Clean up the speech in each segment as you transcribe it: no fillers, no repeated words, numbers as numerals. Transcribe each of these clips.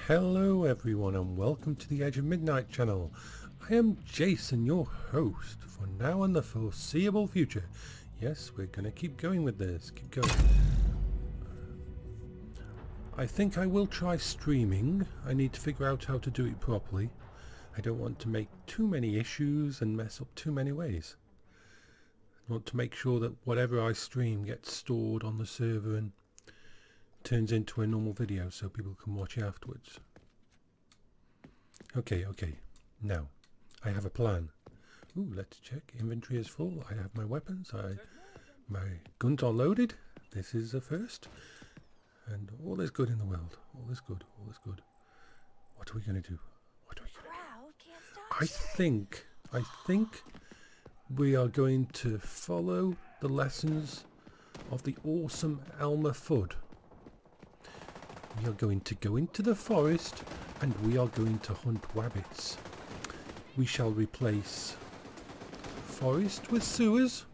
Hello everyone and welcome to the Edge of Midnight channel. I am Jason, your host, for now and the foreseeable future. Yes, we're going to keep going with this, keep going. I think I will try streaming. I need to figure out how to do it properly. I don't want to make too many issues and mess up too many ways. I want to make sure that whatever I stream gets stored on the server and turns into a normal video so people can watch it afterwards. Okay, now I have a plan. Ooh, let's check. Inventory is full. I have my weapons. My guns are loaded. This is a first. And all is good in the world. All is good. All is good. What are we going to do? What are we going to do? I think we are going to follow the lessons of the awesome Elmer Fudd. We are going to go into the forest and we are going to hunt wabbits. We shall replace forest with sewers.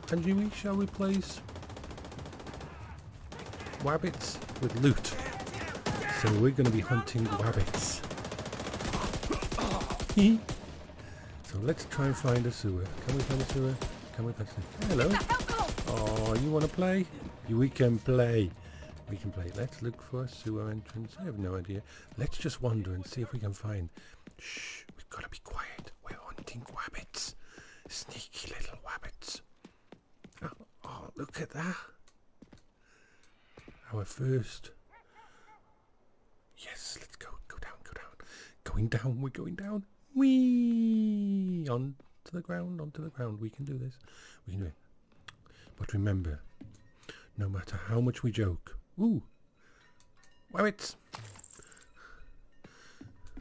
And we shall replace wabbits with loot. So we're going to be hunting wabbits. So let's try and find a sewer. Can we find a sewer? Can we find a sewer? Hello. Oh, you want to play? We can play. We can play. Let's look for a sewer entrance. I have no idea. Let's just wander and see if we can find... Shh, we've got to be quiet. We're hunting wabbits. Sneaky little wabbits. Oh, look at that. Our first... Yes, let's go. Go down, go down. Going down, we're going down. Whee! Onto the ground, onto the ground. We can do this. We can do it. But remember, no matter how much we joke... Ooh! Wabbits!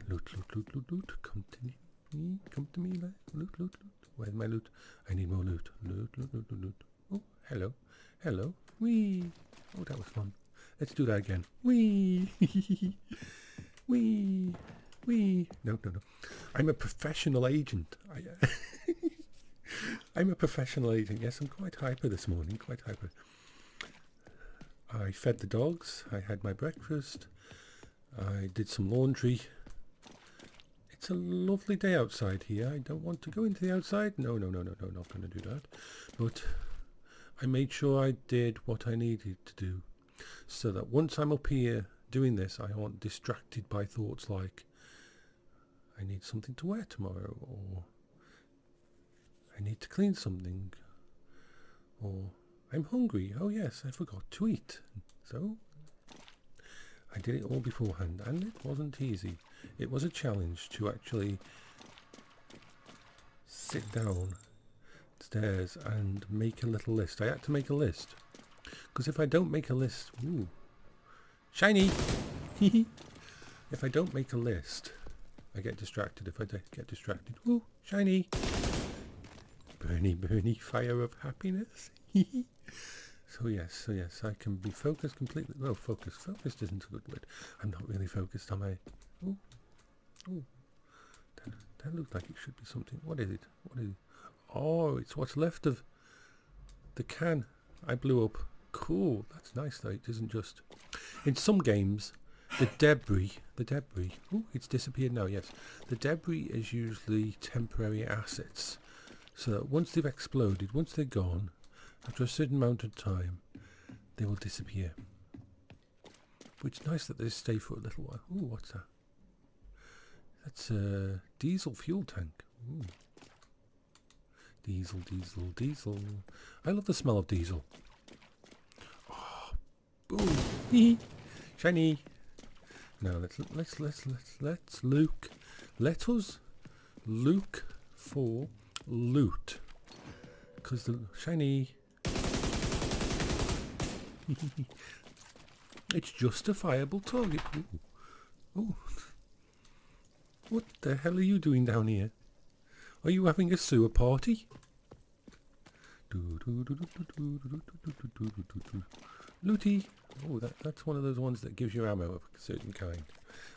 Loot, loot, loot, loot, loot. Come to me. Come to me. Loot, loot, loot. Where's my loot? I need more loot. Loot, loot, loot, loot, loot. Oh, hello. Hello. Whee! Oh, that was fun. Let's do that again. Whee! Whee! Whee! No, no, no. I'm a professional agent. I'm a professional agent. Yes, I'm quite hyper this morning. Quite hyper. I fed the dogs. I had my breakfast. I did some laundry. It's a lovely day outside here. I don't want to go into the outside. No, not going to do that. But I made sure I did what I needed to do so that once I'm up here doing this, I aren't distracted by thoughts like I need something to wear tomorrow, or I need to clean something, or I'm hungry. Oh yes, I forgot to eat. So I did it all beforehand, and it wasn't easy. It was a challenge to actually sit downstairs and make a little list. I had to make a list, because if I don't make a list, ooh, shiny. If I don't make a list, I get distracted. If I get distracted, ooh, shiny. Burny, burny fire of happiness. So yes, I can be focused completely. Well, focused isn't a good word. I'm not really focused, am I? Oh, that looks like it should be something. What is it? Oh, it's what's left of the can I blew up. Cool, that's nice though. It isn't just... In some games, the debris, oh, it's disappeared now, yes. The debris is usually temporary assets. So that once they've exploded, once they're gone, after a certain amount of time, they will disappear. But it's nice that they stay for a little while. Ooh, what's that? That's a diesel fuel tank. Ooh. Diesel. I love the smell of diesel. Oh, boom. Shiny. Now let's look. Let us look for loot, because the shiny it's justifiable target. Ooh. What the hell are you doing down here? Are you having a sewer party? Looty. Oh, that's one of those ones that gives you ammo of a certain kind.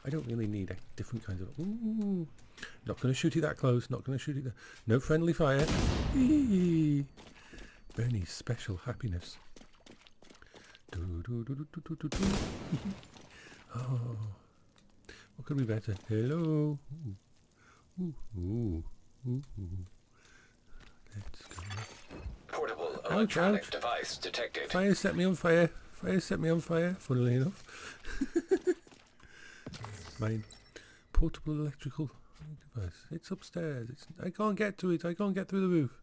I don't really need different kinds of... Ooh. Not going to shoot you that close. Not going to shoot you that... No friendly fire. Bernie's special happiness. Do, Oh, what could be better? Hello. Ooh, ooh, ooh, ooh. Let's go. Portable electronic device detected. Fire set me on fire. Fire set me on fire, funnily enough. Mine. Portable electrical device. It's upstairs. I can't get to it. I can't get through the roof.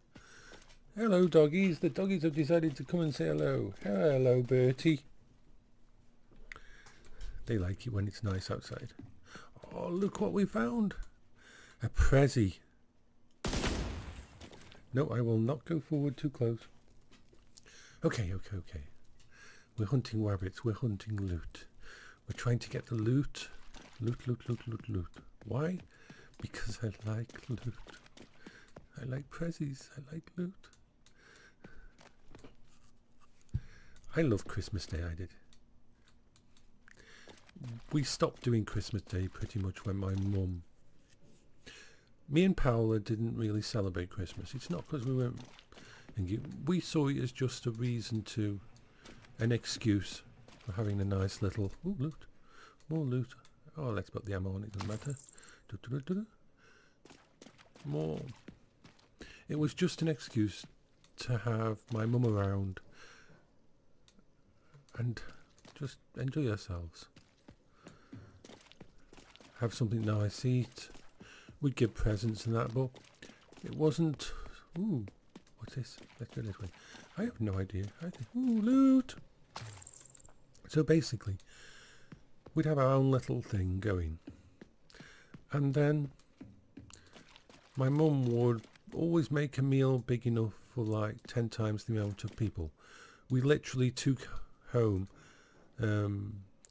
Hello, doggies. The doggies have decided to come and say hello. Hello, Bertie. They like it when it's nice outside. Oh, look what we found. A Prezi. No, I will not go forward too close. Okay. We're hunting wabbits. We're hunting loot. We're trying to get the loot. Loot. Why? Because I like loot. I like prezzies. I like loot. I love Christmas Day, I did. We stopped doing Christmas Day pretty much when my mum... Me and Paola didn't really celebrate Christmas. It's not because we weren't... We saw it as just a reason to... An excuse for having a nice little... Ooh, loot. More loot. Oh, let's put the ammo on, it doesn't matter. More. It was just an excuse to have my mum around and just enjoy ourselves. Have something nice, eat. We'd give presents and that, but it wasn't... Ooh, what's this? Let's go this way. I have no idea. Ooh, loot! So basically, we'd have our own little thing going. And then my mum would always make a meal big enough for like 10 times the amount of people. We literally took home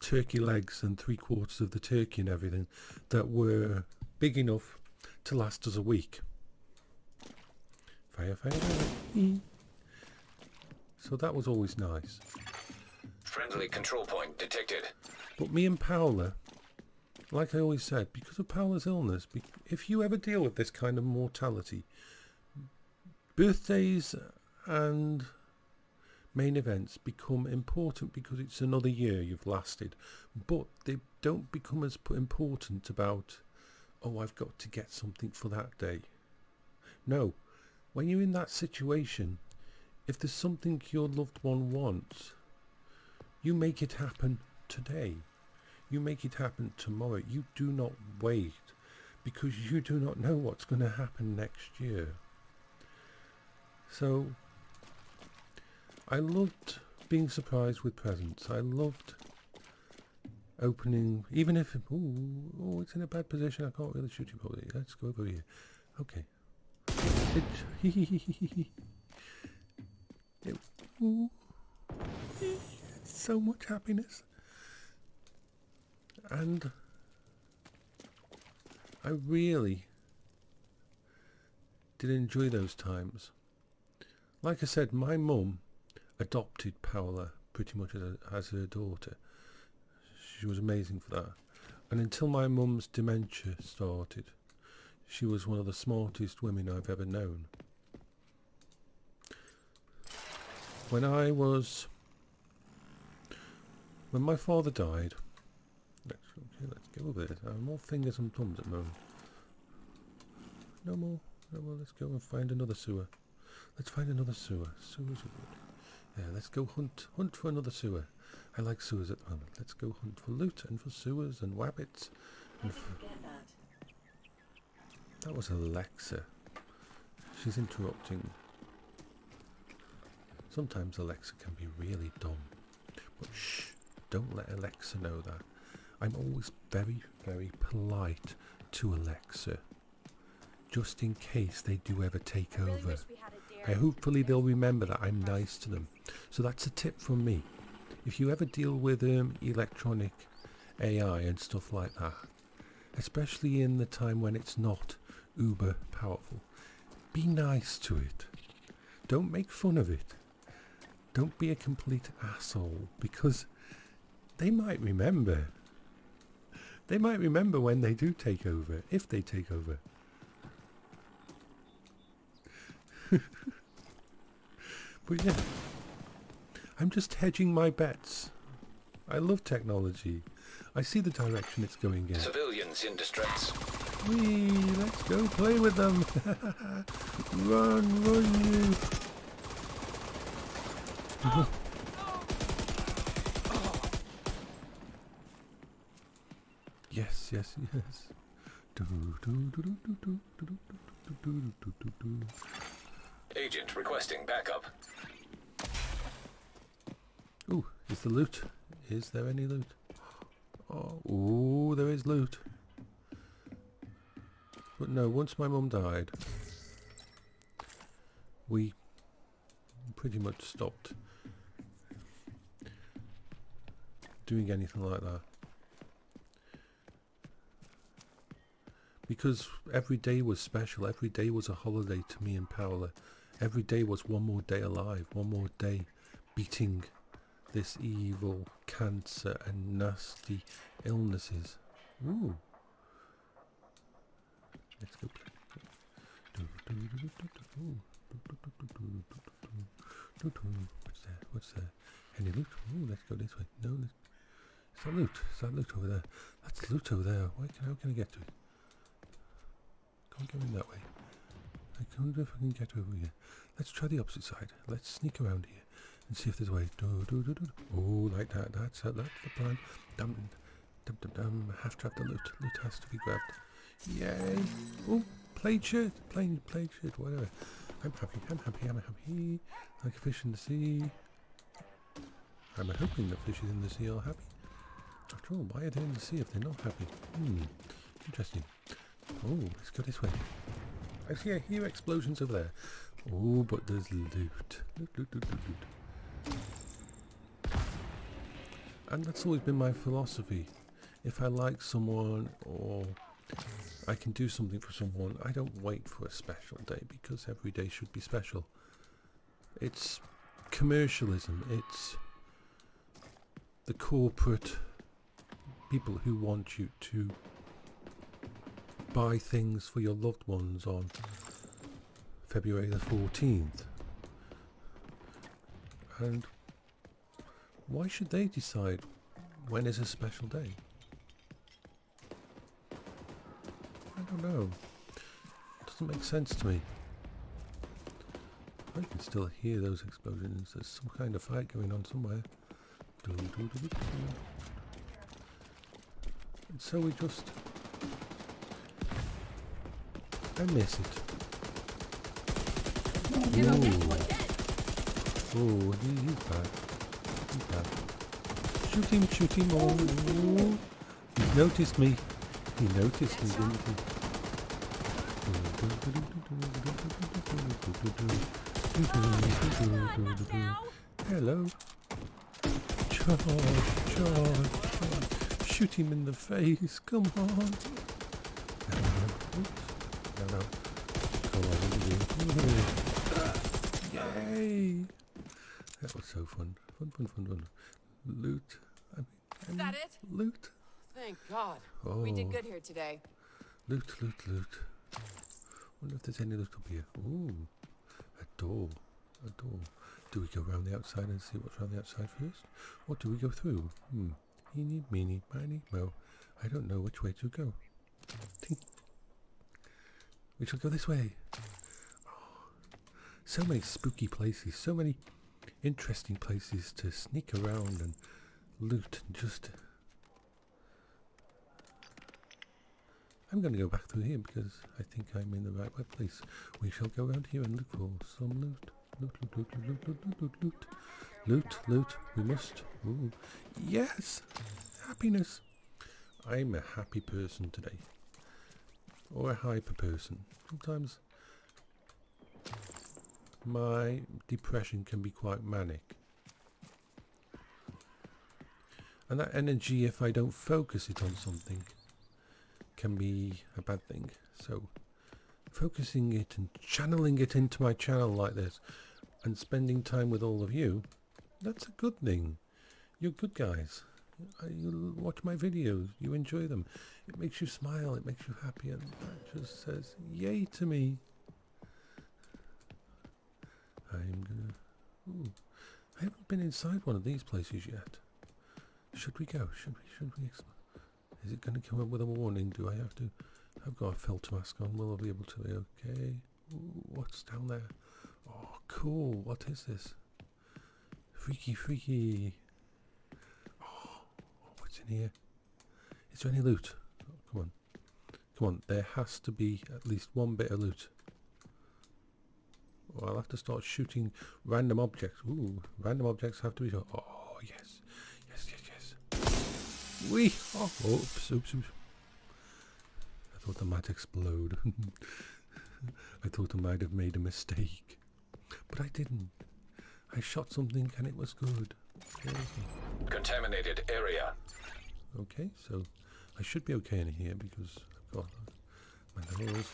turkey legs and 3/4 of the turkey and everything that were big enough to last us a week. Fire. So that was always nice. Friendly control point detected. But me and Paola, like I always said, because of Paola's illness, if you ever deal with this kind of mortality, birthdays and main events become important because it's another year you've lasted, but they don't become as important about, oh, I've got to get something for that day. No, when you're in that situation, if there's something your loved one wants, you make it happen today. You make it happen tomorrow. You do not wait, because you do not know what's going to happen next year. So I loved being surprised with presents. I loved opening, even if it's in a bad position. I can't really shoot you probably. Let's go over here. Okay. So much happiness. And I really did enjoy those times. Like I said, my mum adopted Paola pretty much as her daughter. She was amazing for that. And until my mum's dementia started, she was one of the smartest women I've ever known. When my father died, let's go over this. I have more fingers and thumbs at the moment. No more. Let's go and find another sewer. Let's find another sewer. Sewers are good. Yeah, let's go hunt for another sewer. I like sewers at the moment. Let's go hunt for loot and for sewers and wabbits. That was Alexa. She's interrupting. Sometimes Alexa can be really dumb. But shh, don't let Alexa know that. I'm always very, very polite to Alexa, just in case they do ever take over. Hopefully they'll remember that I'm nice to them. So that's a tip from me. If you ever deal with electronic AI and stuff like that, especially in the time when it's not uber powerful, be nice to it. Don't make fun of it. Don't be a complete asshole, because they might remember. They might remember when they do take over, if they take over. But yeah, I'm just hedging my bets. I love technology. I see the direction it's going in. Civilians in distress. Whee! Let's go play with them. Run, you! Yes, yes, yes. Agent requesting backup. Ooh, is the loot? Is there any loot? Oh, ooh, there is loot. But no, once my mum died, we pretty much stopped doing anything like that. Because every day was special, every day was a holiday to me and Paola. Every day was one more day alive, one more day beating this evil cancer and nasty illnesses. Ooh. Let's go play. What's there? What's there? Any loot? Ooh, let's go this way. No, it's not loot. It's that loot over there. That's loot over there. How can I get to it? Can't go in that way. I wonder if I can get over here. Let's try the opposite side. Let's sneak around here and see if there's a way. Oh, like that. That's the plan. Dum. I have to have the loot. Loot has to be grabbed. Yay! Oh, plaid shirt, plaid shirt, whatever. I'm happy. Like a fish in the sea. I'm hoping the fishes in the sea are happy. After all, why are they in the sea if they're not happy? Interesting. Oh, let's go this way. I hear explosions over there. Oh, but there's loot. Loot. And that's always been my philosophy. If I like someone or I can do something for someone, I don't wait for a special day because every day should be special. It's commercialism. It's the corporate people who want you to buy things for your loved ones on February the 14th. And why should they decide when is a special day? I don't know. It doesn't make sense to me. I can still hear those explosions. There's some kind of fight going on somewhere. And so we just... I miss it. Oh, he's bad. He's bad. Shoot him. Oh, he's noticed me. He noticed me, didn't he? Hello. Charge. Shoot him in the face. Come on. No. Come on. Yay. That was so fun. Fun. Loot. Is that it? Loot. Thank God. Oh. We did good here today. Loot. Wonder if there's any loot up here. Ooh. A door. Do we go around the outside and see what's around the outside first? Or do we go through? Eeny, meeny, miny, mo. I don't know which way to go. We shall go this way. Oh, so many spooky places. So many interesting places to sneak around and loot and just... I'm going to go back through here because I think I'm in the right place. We shall go around here and look for some loot. Loot. We must. Ooh. Yes! Happiness. I'm a happy person today. Or a hyper person. Sometimes my depression can be quite manic. And that energy, if I don't focus it on something, can be a bad thing. So focusing it and channeling it into my channel like this and spending time with all of you, that's a good thing. You're good guys. You watch my videos, you enjoy them. It makes you smile, it makes you happy, and that just says yay to me. I haven't been inside one of these places yet. Should we go? Should we? Is it going to come up with a warning? Do I have to? I've got a filter mask on. Will I be able to? Okay. Ooh, what's down there? Oh, cool. What is this? Freaky, freaky. Oh, what's in here? Is there any loot? Oh, come on. Come on. There has to be at least one bit of loot. Oh, I'll have to start shooting random objects. Ooh, random objects have to be shot. Oh, yes. Yes, yes, yes. Wee! Oh, oops, oops, oops. I thought I might explode. I thought I might have made a mistake. But I didn't. I shot something and it was good. Contaminated area. Okay, so I should be okay in here because I've got my nose.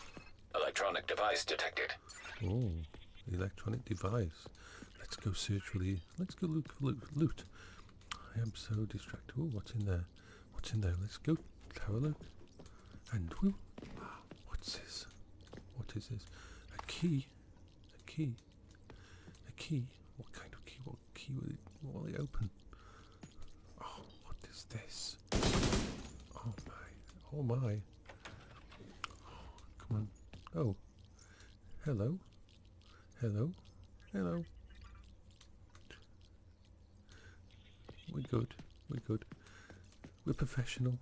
Electronic device detected. Oh, electronic device. Let's go search for the... Let's go look for loot. I am so distracted. Oh, what's in there? What's in there? Let's go have a look. And whoo, what's this? What is this? A key. A key. A key. What kind of key? What key will it open? Oh, what is this? Oh my. Oh my. Oh, come on. Oh. Hello. Hello. Hello. We're good. We're good. We're professional.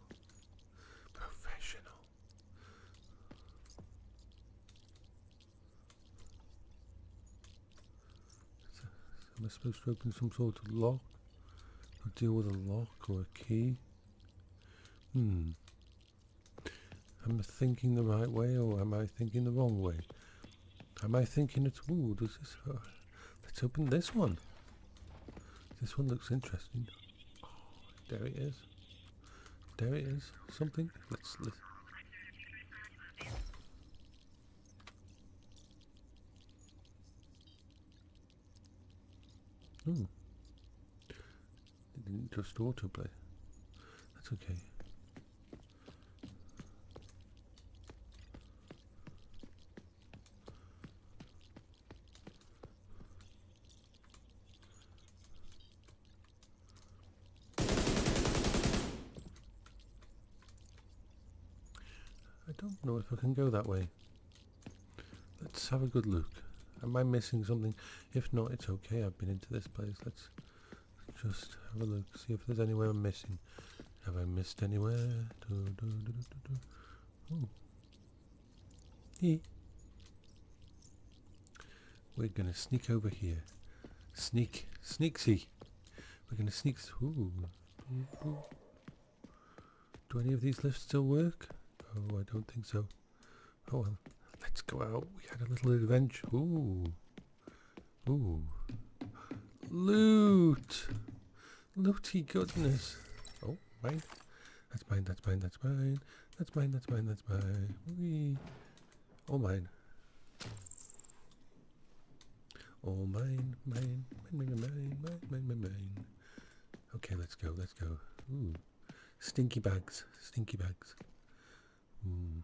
Professional. Am I supposed to open some sort of lock? Or deal with a lock or a key? Am I thinking the right way or am I thinking the wrong way? Am I thinking it's... Ooh, does this... let's open this one. This one looks interesting. Oh, there it is. There it is. Something. Let's... Ooh. It didn't just autoplay. That's okay. I don't know if I can go that way. Let's have a good look. Am I missing something? If not, it's okay. I've been into this place. Let's just have a look. See if there's anywhere I'm missing. Have I missed anywhere? Oh. Yeah. We're going to sneak over here. Sneak. Sneaksy. We're going to sneak. Ooh. Do any of these lifts still work? Oh, I don't think so. Oh well. Let's go out. We had a little adventure. Ooh. Ooh. Loot! Looty goodness. Oh, mine. That's mine, that's mine, that's mine. That's mine, that's mine, that's mine. Whee. Oh, mine. Oh, mine, mine, mine, mine, mine, mine, mine, mine, mine. Okay, let's go, let's go. Ooh. Stinky bags, stinky bags. Ooh.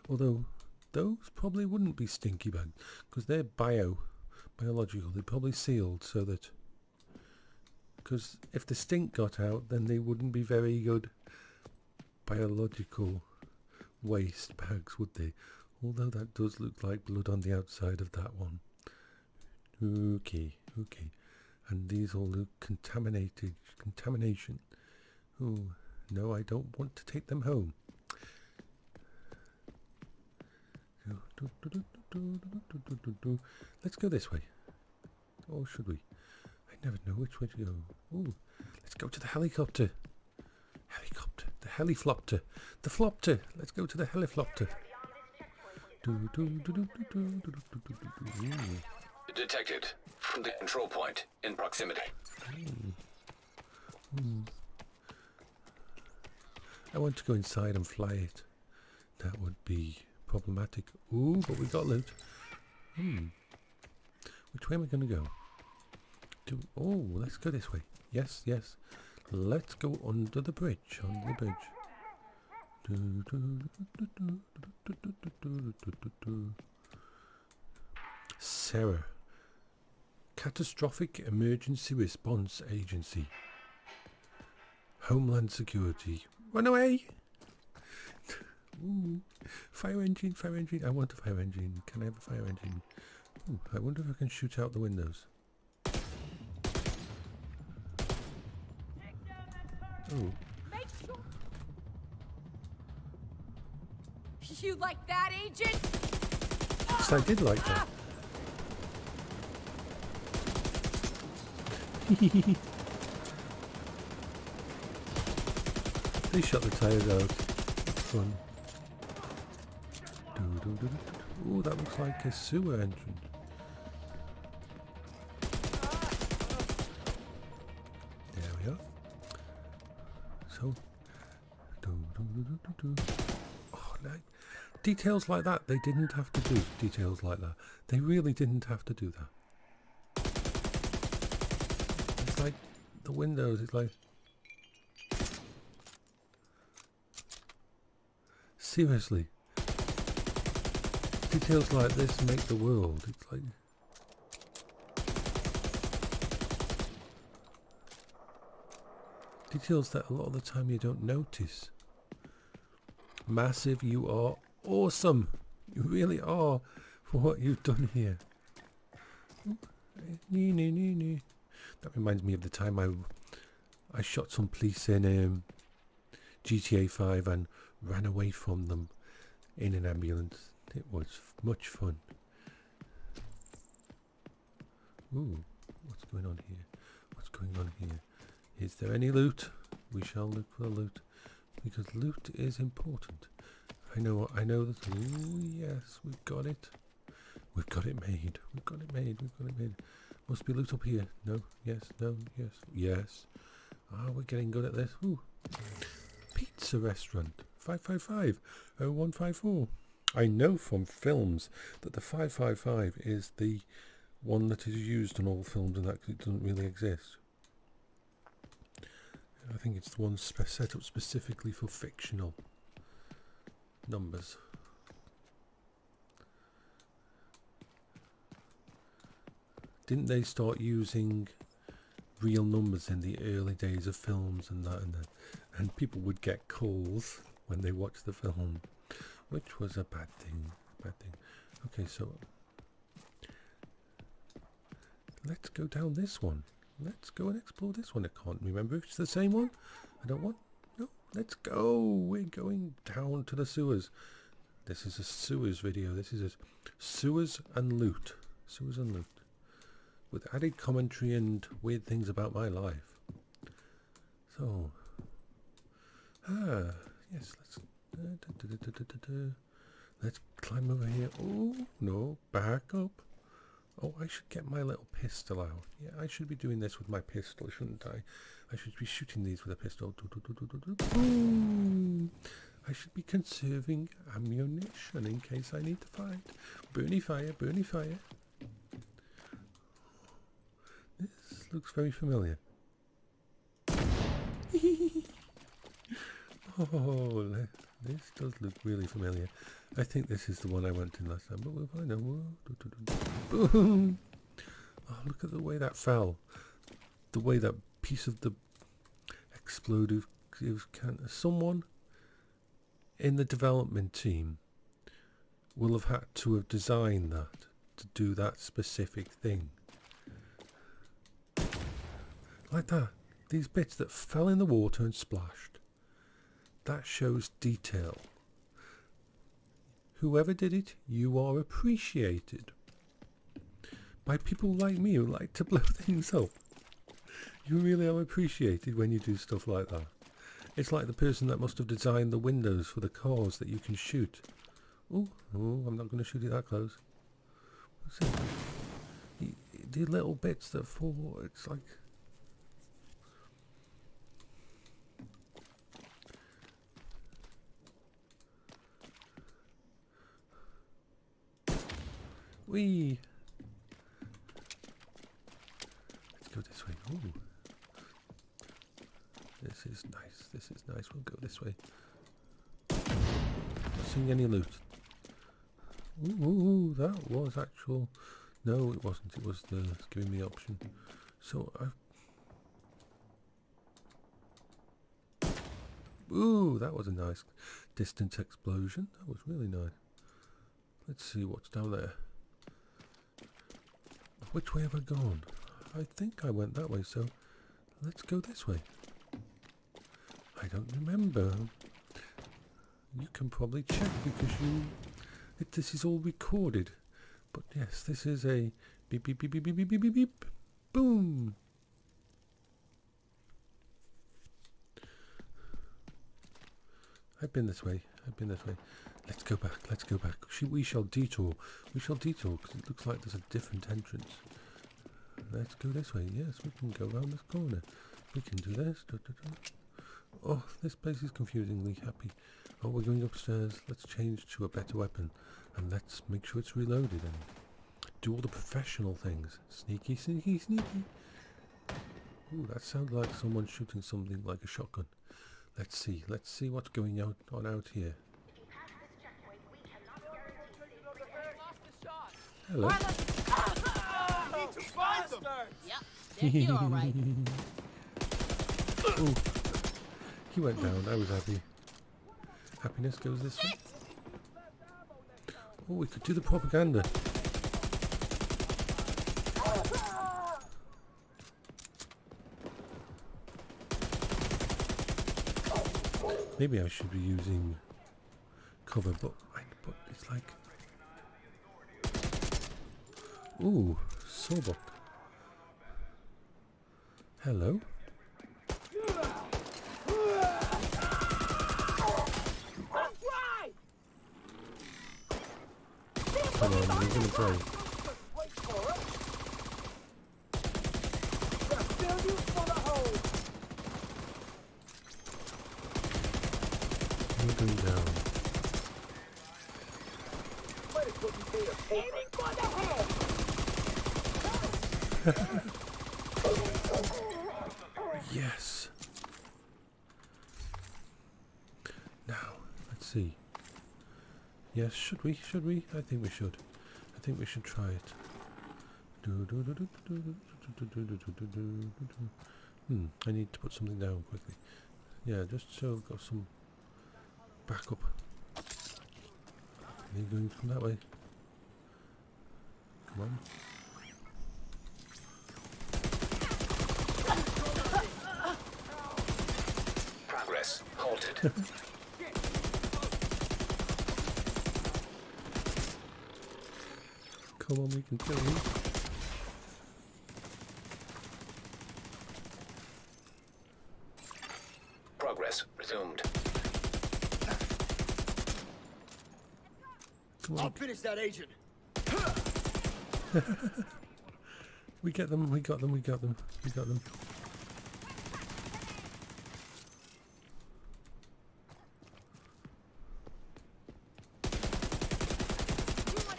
Although those probably wouldn't be stinky bags because they're biological. They're probably sealed so that, because if the stink got out, then they wouldn't be very good biological waste bags, would they? Although that does look like blood on the outside of that one. Okay, okay. And these all look contamination. Oh, no, I don't want to take them home. Let's go this way. Or should we? I never know which way to go. Ooh, let's go to the helicopter. Helicopter. The heliflopter. The flopter. Let's go to the heliflopter. Detected. From the control point in proximity. I want to go inside and fly it. That would be problematic. Ooh, but we got loot. Which way am I going to go? Oh, let's go this way. Yes, yes. Let's go under the bridge. Under the bridge. Sarah. Catastrophic Emergency Response Agency. Homeland Security. Run away! Ooh. Fire engine, fire engine. I want a fire engine. Can I have a fire engine? Ooh, I wonder if I can shoot out the windows. Oh. Make sure. You like that, Agent? Yes, I did like that. They shot the tires out. Fun. Oh, that looks like a sewer entrance. There we are. So, oh, like, details like that, they didn't have to do details like that. They really didn't have to do that. It's like the windows, it's like... Seriously. Details like this make the world. It's like... Details that a lot of the time you don't notice. Massive, you are awesome. You really are for what you've done here. That reminds me of the time I shot some police in GTA 5 and ran away from them in an ambulance. It was much fun. Ooh, what's going on here? What's going on here? Is there any loot? We shall look for loot, because loot is important. I know that. Ooh, yes, we've got it. We've got it made. We've got it made. We've got it made. Must be loot up here. No, yes, no, yes, yes. Ah, we're getting good at this. Ooh. Pizza restaurant. 555-0154. I know from films that the 555 is the one that is used in all films, and that it doesn't really exist. I think it's the one set up specifically for fictional numbers. Didn't they start using real numbers in the early days of films and that, and people would get calls when they watched the film, which was a bad thing. Okay, so let's go down this one. Let's go and explore this one. I can't remember if it's the same one. I don't want... No, let's go. We're going down to the sewers. This is a sewers video. This is a sewers and loot. Sewers and loot. With added commentary and weird things about my life. So... yes, let's climb over here. Oh, no, back up. Oh, I should get my little pistol out. Yeah, I should be doing this with my pistol, shouldn't I? I should be shooting these with a pistol. Boom. I should be conserving ammunition in case I need to fight. Burny fire, burny fire. This looks very familiar. Oh, this does look really familiar. I think this is the one I went in last time, but we'll find out. Boom! Oh, look at the way that fell. The way that piece of the explosive can. Someone in the development team will have had to have designed that to do that specific thing. Like that. These bits that fell in the water and splashed. That shows detail. Whoever did it, you are appreciated. By people like me who like to blow things up. You really are appreciated when you do stuff like that. It's like the person that must have designed the windows for the cars that you can shoot. Oh, I'm not going to shoot it that close. What's it? The little bits that fall, it's like... Whee! Let's go this way. Ooh. This is nice. This is nice. We'll go this way. Not seeing any loot. Ooh, that was actual... No, it wasn't. It was the giving me option. So I've... Ooh, that was a nice distance explosion. That was really nice. Let's see what's down there. Which way have I gone? I think I went that way, so let's go this way. I don't remember. You can probably check because this is all recorded. But yes, this is a beep beep beep beep beep beep beep beep beep. Boom. I've been this way. Let's go back. We shall detour. Because it looks like there's a different entrance. Let's go this way. Yes, we can go around this corner. We can do this. Oh, this place is confusingly happy. Oh, we're going upstairs. Let's change to a better weapon. And let's make sure it's reloaded and do all the professional things. Sneaky. Ooh, that sounds like someone shooting something like a shotgun. Let's see what's going on out here. Hello. Yep, they're here all right. Ooh, he went down. I was happy. Happiness goes this way. Oh, we could do the propaganda. Maybe I should be using cover, but it's like... Ooh, sawbuck. Hello. Come on, we're gonna play. We're going down. Yes. Now, let's see. Yes, should we? I think we should. I think we should try it. I need to put something down quickly. Yeah, just so I've got some backup. Are you going from that way? Come on. Progress halted. Come on, we can kill him. Progress resumed. Come on. I'll finish that agent. We got them.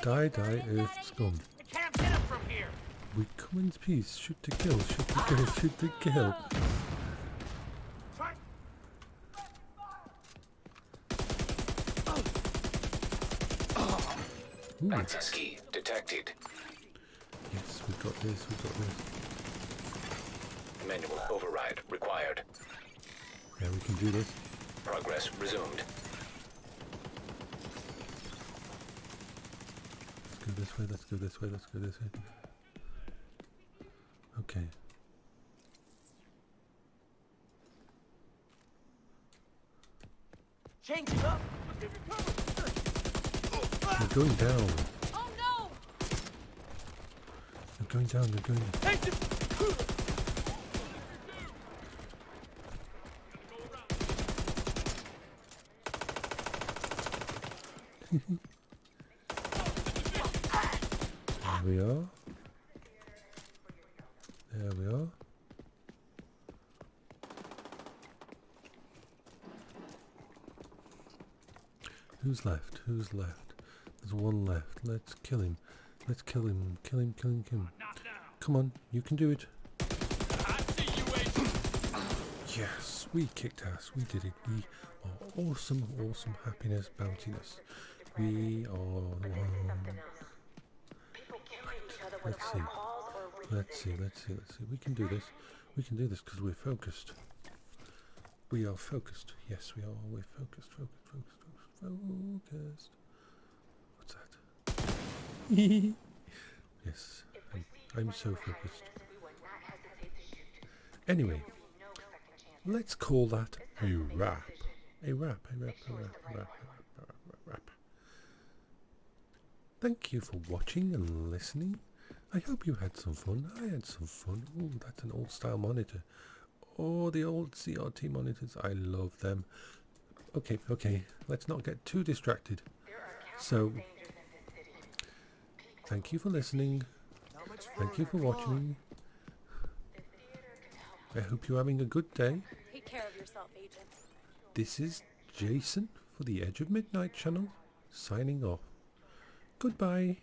Die, earth scum. I can't get him from here. We come in peace. Shoot to kill. Shoot to kill. Ooh. Access key detected. Yes, we've got this. Manual override required. Yeah, we can do this. Progress resumed. Let's go this way. Okay. Change it up. They're going down. Oh no! They're going down. There we are. Who's left? There's one left. Let's kill him. Kill him. Come on, you can do it. Yes, we kicked ass. We did it. We are awesome happiness bountiness. We are the one. Let's see. We can do this because we're focused. We are focused. Yes, we are. We're focused, focused, focused, focused, focused. What's that? Yes, I'm so focused. Anyway, let's call that a wrap. A wrap, a wrap, a wrap, a wrap, a wrap, a wrap. Thank you for watching and listening. I hope you had some fun. I had some fun. Oh, that's an old style monitor. Oh, the old CRT monitors. I love them. Okay, okay. Let's not get too distracted. So, thank you for listening. Thank you for watching. I hope you're having a good day. Take care of yourself, Agent. This is Jason for the Edge of Midnight channel, signing off. Goodbye.